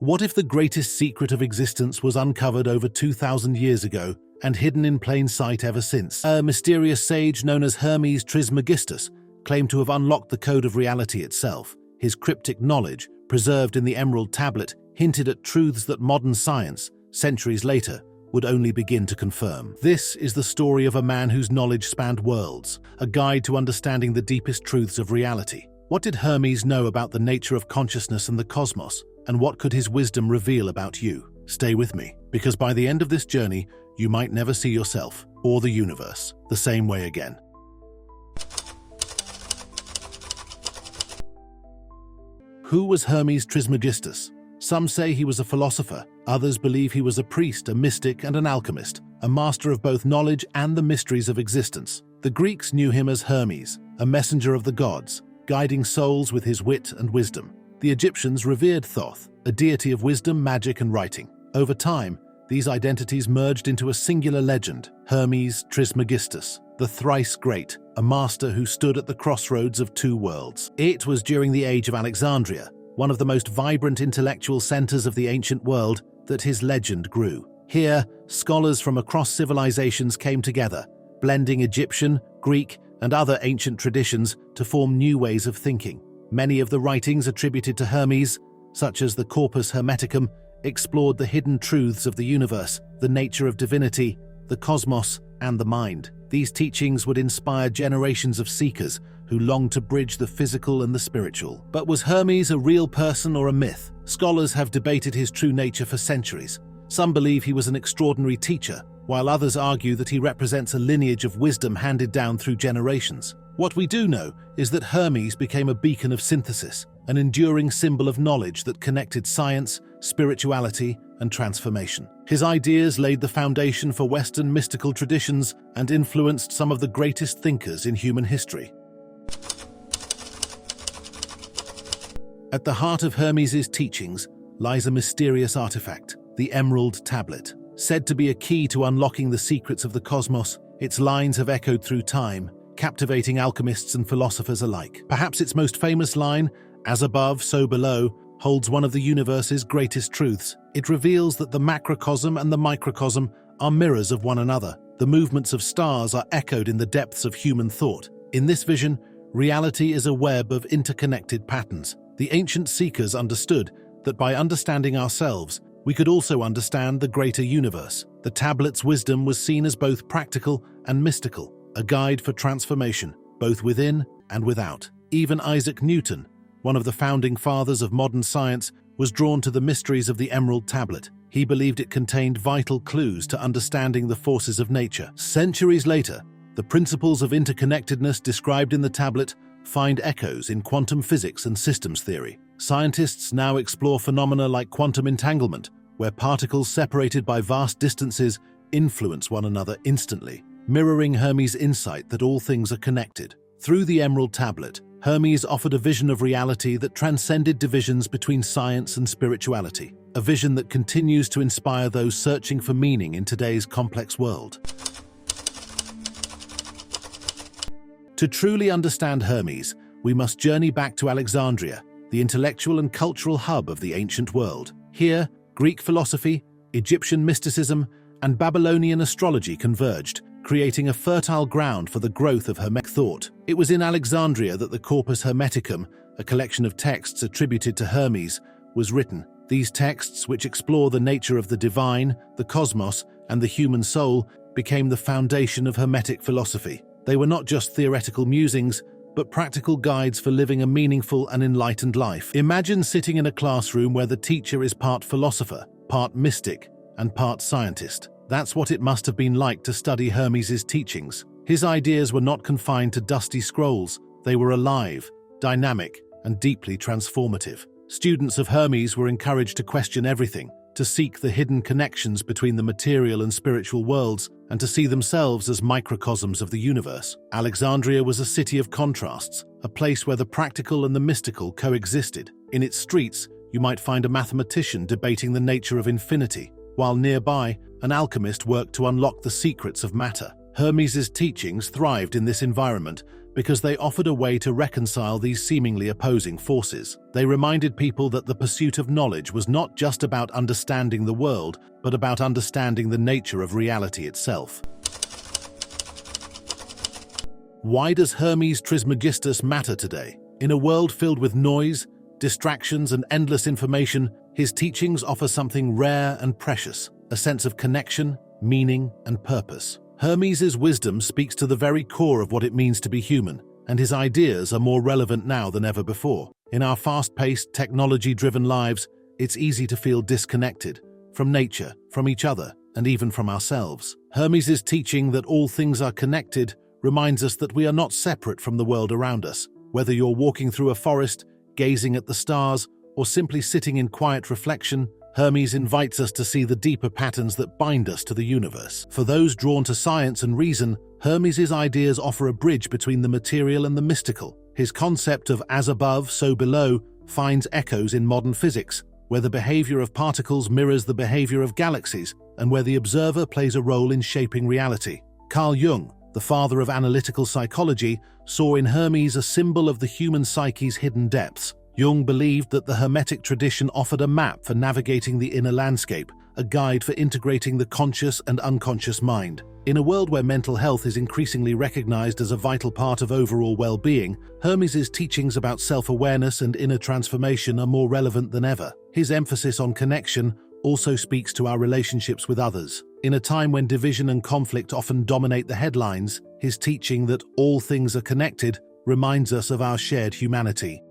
What if the greatest secret of existence was uncovered over 2,000 years ago and hidden in plain sight ever since? A mysterious sage known as Hermes Trismegistus claimed to have unlocked the code of reality itself. His cryptic knowledge, preserved in the Emerald Tablet, hinted at truths that modern science, centuries later, would only begin to confirm. This is the story of a man whose knowledge spanned worlds, a guide to understanding the deepest truths of reality. What did Hermes know about the nature of consciousness and the cosmos, and what could his wisdom reveal about you? Stay with me, because by the end of this journey, you might never see yourself or the universe the same way again. Who was Hermes Trismegistus? Some say he was a philosopher, others believe he was a priest, a mystic, and an alchemist, a master of both knowledge and the mysteries of existence. The Greeks knew him as Hermes, a messenger of the gods, guiding souls with his wit and wisdom. The Egyptians revered Thoth, a deity of wisdom, magic, and writing. Over time, these identities merged into a singular legend, Hermes Trismegistus, the thrice great, a master who stood at the crossroads of two worlds. It was during the age of Alexandria, one of the most vibrant intellectual centers of the ancient world, that his legend grew. Here, scholars from across civilizations came together, blending Egyptian, Greek, and other ancient traditions to form new ways of thinking. Many of the writings attributed to Hermes, such as the Corpus Hermeticum, explored the hidden truths of the universe, the nature of divinity, the cosmos, and the mind. These teachings would inspire generations of seekers who longed to bridge the physical and the spiritual. But was Hermes a real person or a myth? Scholars have debated his true nature for centuries. Some believe he was an extraordinary teacher, while others argue that he represents a lineage of wisdom handed down through generations. What we do know is that Hermes became a beacon of synthesis, an enduring symbol of knowledge that connected science, spirituality, and transformation. His ideas laid the foundation for Western mystical traditions and influenced some of the greatest thinkers in human history. At the heart of Hermes's teachings lies a mysterious artifact, the Emerald Tablet. Said to be a key to unlocking the secrets of the cosmos, its lines have echoed through time, captivating alchemists and philosophers alike. Perhaps its most famous line, "As above, so below," holds one of the universe's greatest truths. It reveals that the macrocosm and the microcosm are mirrors of one another. The movements of stars are echoed in the depths of human thought. In this vision, reality is a web of interconnected patterns. The ancient seekers understood that by understanding ourselves, we could also understand the greater universe. The tablet's wisdom was seen as both practical and mystical, a guide for transformation, both within and without. Even Isaac Newton, one of the founding fathers of modern science, was drawn to the mysteries of the Emerald Tablet. He believed it contained vital clues to understanding the forces of nature. Centuries later, the principles of interconnectedness described in the tablet find echoes in quantum physics and systems theory. Scientists now explore phenomena like quantum entanglement, where particles separated by vast distances influence one another instantly, mirroring Hermes' insight that all things are connected. Through the Emerald Tablet, Hermes offered a vision of reality that transcended divisions between science and spirituality, a vision that continues to inspire those searching for meaning in today's complex world. To truly understand Hermes, we must journey back to Alexandria, the intellectual and cultural hub of the ancient world. Here, Greek philosophy, Egyptian mysticism, and Babylonian astrology converged, creating a fertile ground for the growth of Hermetic thought. It was in Alexandria that the Corpus Hermeticum, a collection of texts attributed to Hermes, was written. These texts, which explore the nature of the divine, the cosmos, and the human soul, became the foundation of Hermetic philosophy. They were not just theoretical musings, but practical guides for living a meaningful and enlightened life. Imagine sitting in a classroom where the teacher is part philosopher, part mystic, and part scientist. That's what it must have been like to study Hermes's teachings. His ideas were not confined to dusty scrolls. They were alive, dynamic, and deeply transformative. Students of Hermes were encouraged to question everything, to seek the hidden connections between the material and spiritual worlds, and to see themselves as microcosms of the universe. Alexandria was a city of contrasts, a place where the practical and the mystical coexisted. In its streets, you might find a mathematician debating the nature of infinity, while nearby, an alchemist worked to unlock the secrets of matter. Hermes's teachings thrived in this environment because they offered a way to reconcile these seemingly opposing forces. They reminded people that the pursuit of knowledge was not just about understanding the world, but about understanding the nature of reality itself. Why does Hermes Trismegistus matter today? In a world filled with noise, distractions, and endless information, his teachings offer something rare and precious, a sense of connection, meaning, and purpose. Hermes's wisdom speaks to the very core of what it means to be human, and his ideas are more relevant now than ever before. In our fast-paced, technology-driven lives, it's easy to feel disconnected from nature, from each other, and even from ourselves. Hermes's teaching that all things are connected reminds us that we are not separate from the world around us. Whether you're walking through a forest, gazing at the stars, or simply sitting in quiet reflection, Hermes invites us to see the deeper patterns that bind us to the universe. For those drawn to science and reason, Hermes's ideas offer a bridge between the material and the mystical. His concept of as above, so below finds echoes in modern physics, where the behavior of particles mirrors the behavior of galaxies, and where the observer plays a role in shaping reality. Carl Jung, the father of analytical psychology, saw in Hermes a symbol of the human psyche's hidden depths. Jung believed that the Hermetic tradition offered a map for navigating the inner landscape, a guide for integrating the conscious and unconscious mind. In a world where mental health is increasingly recognized as a vital part of overall well-being, Hermes's teachings about self-awareness and inner transformation are more relevant than ever. His emphasis on connection also speaks to our relationships with others. In a time when division and conflict often dominate the headlines, his teaching that all things are connected reminds us of our shared humanity.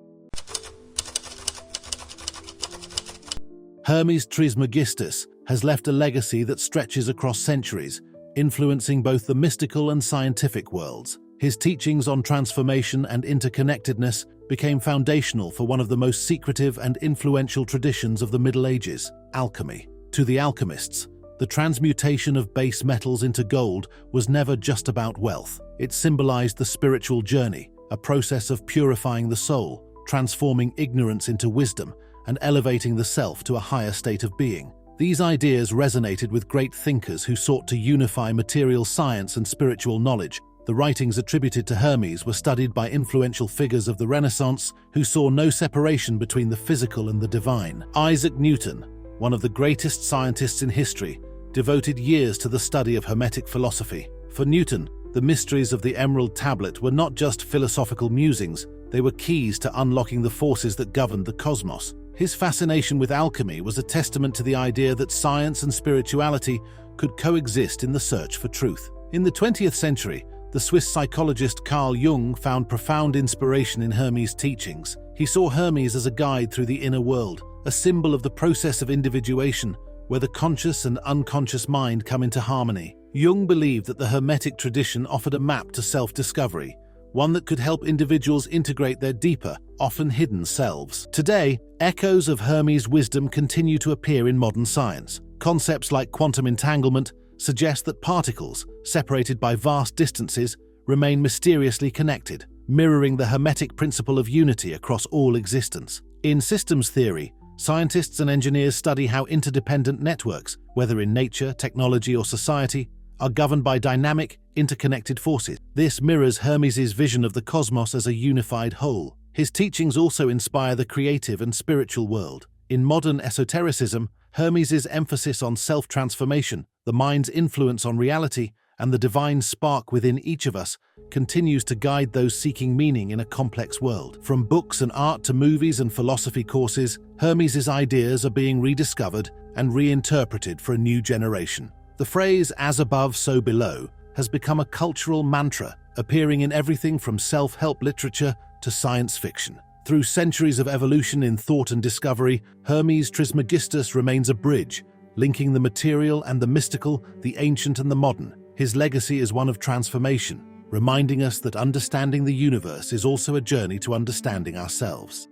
Hermes Trismegistus has left a legacy that stretches across centuries, influencing both the mystical and scientific worlds. His teachings on transformation and interconnectedness became foundational for one of the most secretive and influential traditions of the Middle Ages, alchemy. To the alchemists, the transmutation of base metals into gold was never just about wealth. It symbolized the spiritual journey, a process of purifying the soul, transforming ignorance into wisdom, and elevating the self to a higher state of being. These ideas resonated with great thinkers who sought to unify material science and spiritual knowledge. The writings attributed to Hermes were studied by influential figures of the Renaissance who saw no separation between the physical and the divine. Isaac Newton, one of the greatest scientists in history, devoted years to the study of Hermetic philosophy. For Newton, the mysteries of the Emerald Tablet were not just philosophical musings, they were keys to unlocking the forces that governed the cosmos. His fascination with alchemy was a testament to the idea that science and spirituality could coexist in the search for truth. In the 20th century, the Swiss psychologist Carl Jung found profound inspiration in Hermes' teachings. He saw Hermes as a guide through the inner world, a symbol of the process of individuation, where the conscious and unconscious mind come into harmony. Jung believed that the Hermetic tradition offered a map to self-discovery, one that could help individuals integrate their deeper, often hidden selves. Today, echoes of Hermes' wisdom continue to appear in modern science. Concepts like quantum entanglement suggest that particles, separated by vast distances, remain mysteriously connected, mirroring the Hermetic principle of unity across all existence. In systems theory, scientists and engineers study how interdependent networks, whether in nature, technology, or society, are governed by dynamic, interconnected forces. This mirrors Hermes's vision of the cosmos as a unified whole. His teachings also inspire the creative and spiritual world. In modern esotericism, Hermes's emphasis on self-transformation, the mind's influence on reality, and the divine spark within each of us continues to guide those seeking meaning in a complex world. From books and art to movies and philosophy courses, Hermes's ideas are being rediscovered and reinterpreted for a new generation. The phrase, "as above, so below," has become a cultural mantra, appearing in everything from self-help literature to science fiction. Through centuries of evolution in thought and discovery, Hermes Trismegistus remains a bridge, linking the material and the mystical, the ancient and the modern. His legacy is one of transformation, reminding us that understanding the universe is also a journey to understanding ourselves.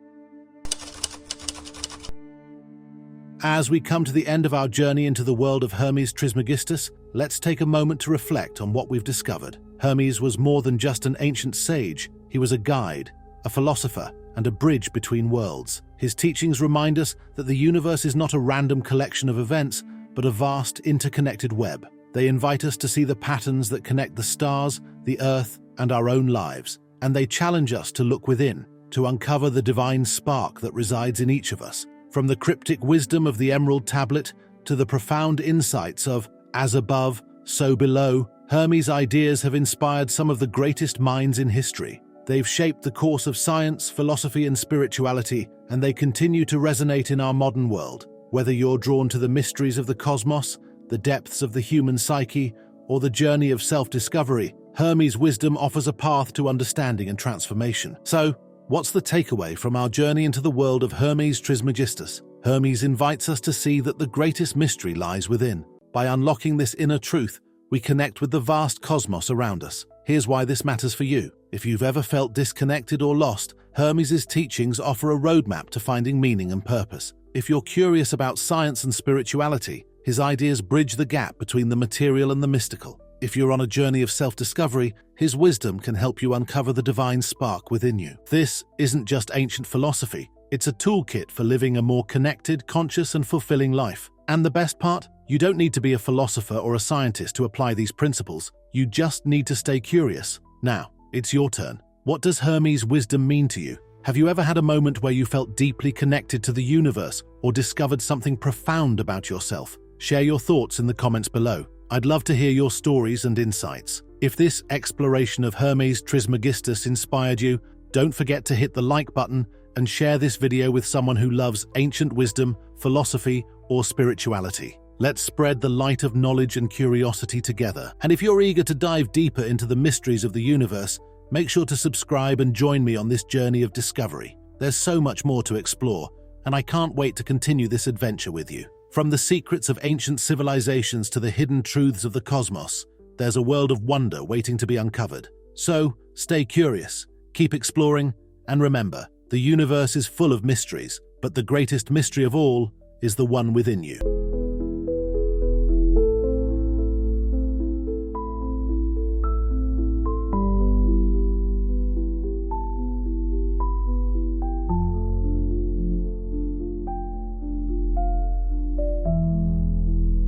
As we come to the end of our journey into the world of Hermes Trismegistus, let's take a moment to reflect on what we've discovered. Hermes was more than just an ancient sage. He was a guide, a philosopher, and a bridge between worlds. His teachings remind us that the universe is not a random collection of events, but a vast, interconnected web. They invite us to see the patterns that connect the stars, the earth, and our own lives. and they challenge us to look within, to uncover the divine spark that resides in each of us. From the cryptic wisdom of the Emerald Tablet to the profound insights of as above, so below, Hermes' ideas have inspired some of the greatest minds in history. They've shaped the course of science, philosophy, and spirituality, and they continue to resonate in our modern world. Whether you're drawn to the mysteries of the cosmos, the depths of the human psyche, or the journey of self-discovery, Hermes' wisdom offers a path to understanding and transformation. So, what's the takeaway from our journey into the world of Hermes Trismegistus? Hermes invites us to see that the greatest mystery lies within. By unlocking this inner truth, we connect with the vast cosmos around us. Here's why this matters for you. If you've ever felt disconnected or lost, Hermes' teachings offer a roadmap to finding meaning and purpose. If you're curious about science and spirituality, his ideas bridge the gap between the material and the mystical. If you're on a journey of self-discovery, his wisdom can help you uncover the divine spark within you. This isn't just ancient philosophy, it's a toolkit for living a more connected, conscious, and fulfilling life. And the best part? You don't need to be a philosopher or a scientist to apply these principles. You just need to stay curious. Now, it's your turn. What does Hermes' wisdom mean to you? Have you ever had a moment where you felt deeply connected to the universe or discovered something profound about yourself? Share your thoughts in the comments below. I'd love to hear your stories and insights. If this exploration of Hermes Trismegistus inspired you, don't forget to hit the like button and share this video with someone who loves ancient wisdom, philosophy, or spirituality. Let's spread the light of knowledge and curiosity together. And if you're eager to dive deeper into the mysteries of the universe, make sure to subscribe and join me on this journey of discovery. There's so much more to explore, and I can't wait to continue this adventure with you. From the secrets of ancient civilizations to the hidden truths of the cosmos, there's a world of wonder waiting to be uncovered. So, stay curious, keep exploring, and remember, the universe is full of mysteries, but the greatest mystery of all is the one within you.